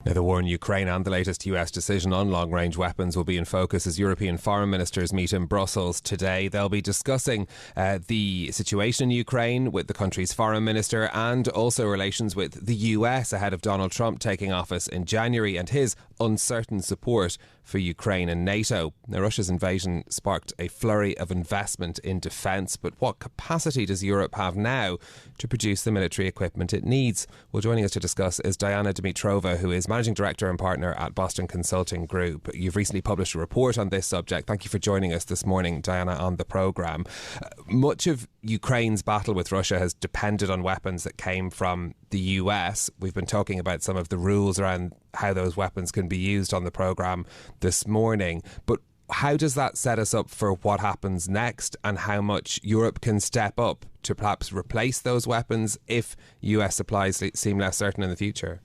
Now, the war in Ukraine and the latest US decision on long-range weapons will be in focus as European foreign ministers meet in Brussels today. They'll be discussing the situation in Ukraine with the country's foreign minister and also relations with the US ahead of Donald Trump taking office in January and his uncertain support for Ukraine and NATO. Now, Russia's invasion sparked a flurry of investment in defence, but what capacity does Europe have now to produce the military equipment it needs? Well, joining us to discuss is Dimitrova, who is Managing Director and Partner at Boston Consulting Group. You've recently published a report on this subject. Thank you for joining us this morning, Diana, on the programme. Much of Ukraine's battle with Russia has depended on weapons that came from the US. We've been talking about some of the rules around how those weapons can be used on the programme this morning. But how does that set us up for what happens next and how much Europe can step up to perhaps replace those weapons if US supplies seem less certain in the future?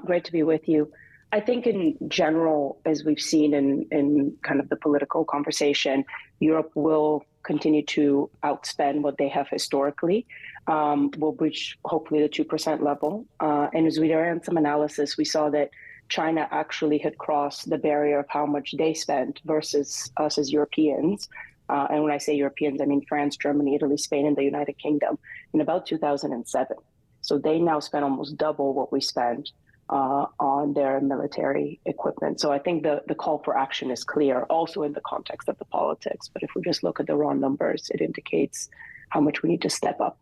Great to be with you. I think in general, as we've seen in kind of the political conversation, Europe will continue to outspend what they have historically. We'll reach hopefully the 2% level. And as we ran some analysis, we saw that China actually had crossed the barrier of how much they spent versus us as Europeans. And when I say Europeans, I mean France, Germany, Italy, Spain, and the United Kingdom in about 2007. So they now spend almost double what we spend on their military equipment. So I think the call for action is clear, also in the context of the politics. But if we just look at the raw numbers, it indicates how much we need to step up.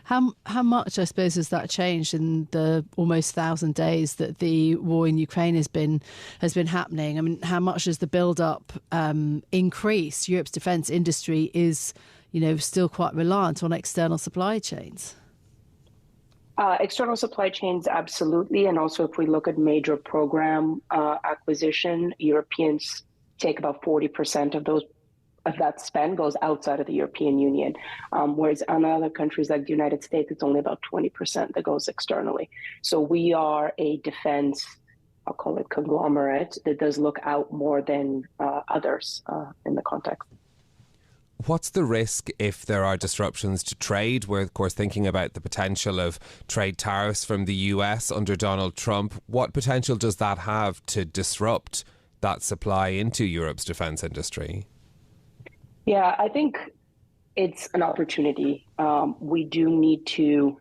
How much, I suppose, has that changed in the almost 1,000 days that the war in Ukraine has been happening? I mean, how much has the build-up increased? Europe's defence industry is, still quite reliant on external supply chains. External supply chains, absolutely. And also, if we look at major program acquisition, Europeans take about 40% of that spend goes outside of the European Union, whereas in other countries like the United States, it's only about 20% that goes externally. So we are a defense, I'll call it conglomerate, that does look out more than others in the context. What's the risk if there are disruptions to trade? We're, of course, thinking about the potential of trade tariffs from the US under Donald Trump. What potential does that have to disrupt that supply into Europe's defence industry? Yeah, I think it's an opportunity. We do need to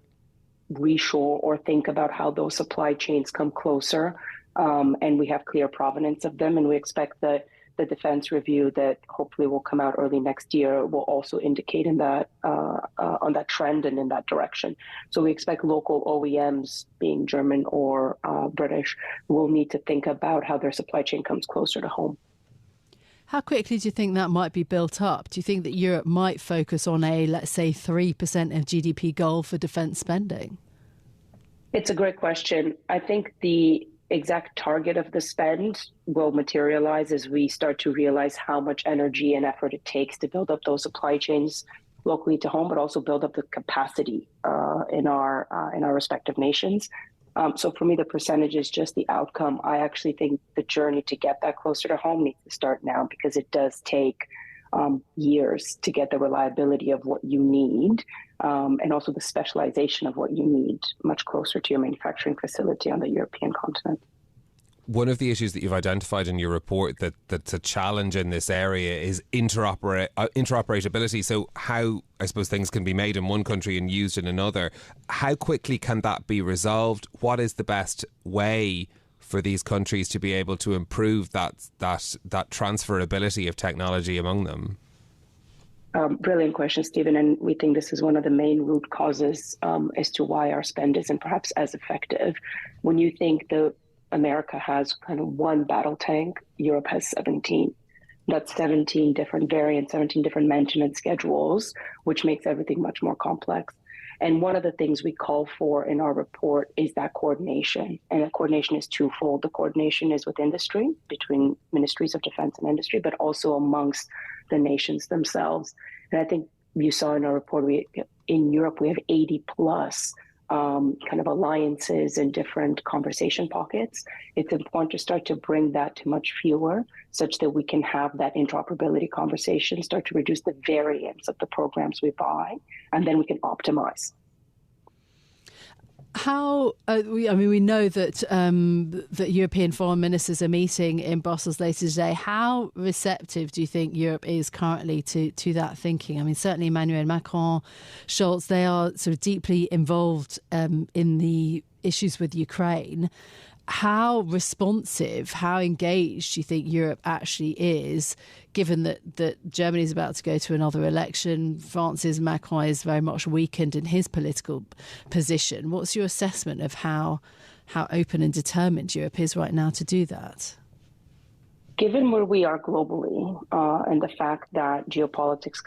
reshore or think about how those supply chains come closer, and we have clear provenance of them, and we expect that the defense review that hopefully will come out early next year will also indicate in that on that trend and in that direction. So we expect local OEMs, being German or British, will need to think about how their supply chain comes closer to home. How quickly do you think that might be built up? Do you think that Europe might focus on a, let's say, 3% of GDP goal for defence spending? It's a great question. I think the exact target of the spend will materialize as we start to realize how much energy and effort it takes to build up those supply chains locally to home, but also build up the capacity in our respective nations. So for me, the percentage is just the outcome. I actually think the journey to get that closer to home needs to start now, because it does take years to get the reliability of what you need and also the specialization of what you need much closer to your manufacturing facility on the European continent. One of the issues that you've identified in your report that's a challenge in this area is interoperability. So how, I suppose, things can be made in one country and used in another. How quickly can that be resolved? What is the best way for these countries to be able to improve that transferability of technology among them? Brilliant question, Stephen. And we think this is one of the main root causes as to why our spend isn't perhaps as effective. When you think America has kind of one battle tank, Europe has 17. That's 17 different variants, 17 different maintenance schedules, which makes everything much more complex. And one of the things we call for in our report is that coordination. And the coordination is twofold. The coordination is with industry, between ministries of defense and industry, but also amongst the nations themselves. And I think you saw in our report, in Europe, we have 80 plus kind of alliances and different conversation pockets. It's important to start to bring that to much fewer, such that we can have that interoperability conversation, start to reduce the variance of the programs we buy, and then we can optimize. How we know that that European foreign ministers are meeting in Brussels later today. How receptive do you think Europe is currently to that thinking? I mean, certainly Emmanuel Macron, Scholz, they are sort of deeply involved in the issues with Ukraine. How responsive, how engaged do you think Europe actually is, given that Germany is about to go to another election? France's Macron is very much weakened in his political position. What's your assessment of how open and determined Europe is right now to do that? Given where we are globally and the fact that geopolitics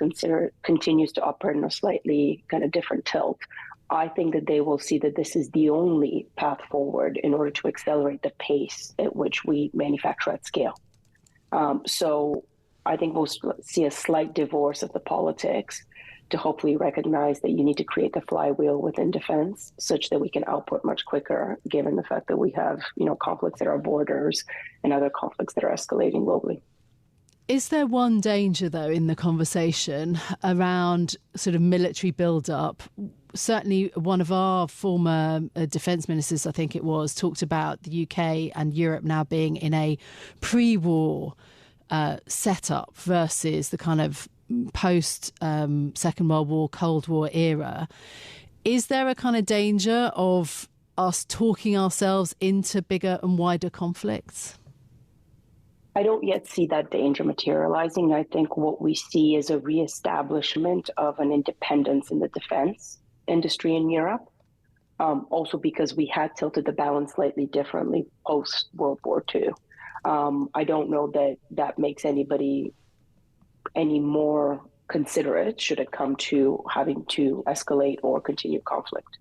continues to operate in a slightly kind of different tilt, I think that they will see that this is the only path forward in order to accelerate the pace at which we manufacture at scale. So I think we'll see a slight divorce of the politics to hopefully recognize that you need to create the flywheel within defense such that we can output much quicker, given the fact that we have, conflicts at our borders and other conflicts that are escalating globally. Is there one danger, though, in the conversation around sort of military build-up? Certainly one of our former defence ministers, I think it was, talked about the UK and Europe now being in a pre-war setup versus the kind of post-Second World War, Cold War era. Is there a kind of danger of us talking ourselves into bigger and wider conflicts? I don't yet see that danger materializing. I think what we see is a reestablishment of an independence in the defense industry in Europe, also because we had tilted the balance slightly differently post-World War II. I don't know that that makes anybody any more considerate should it come to having to escalate or continue conflict.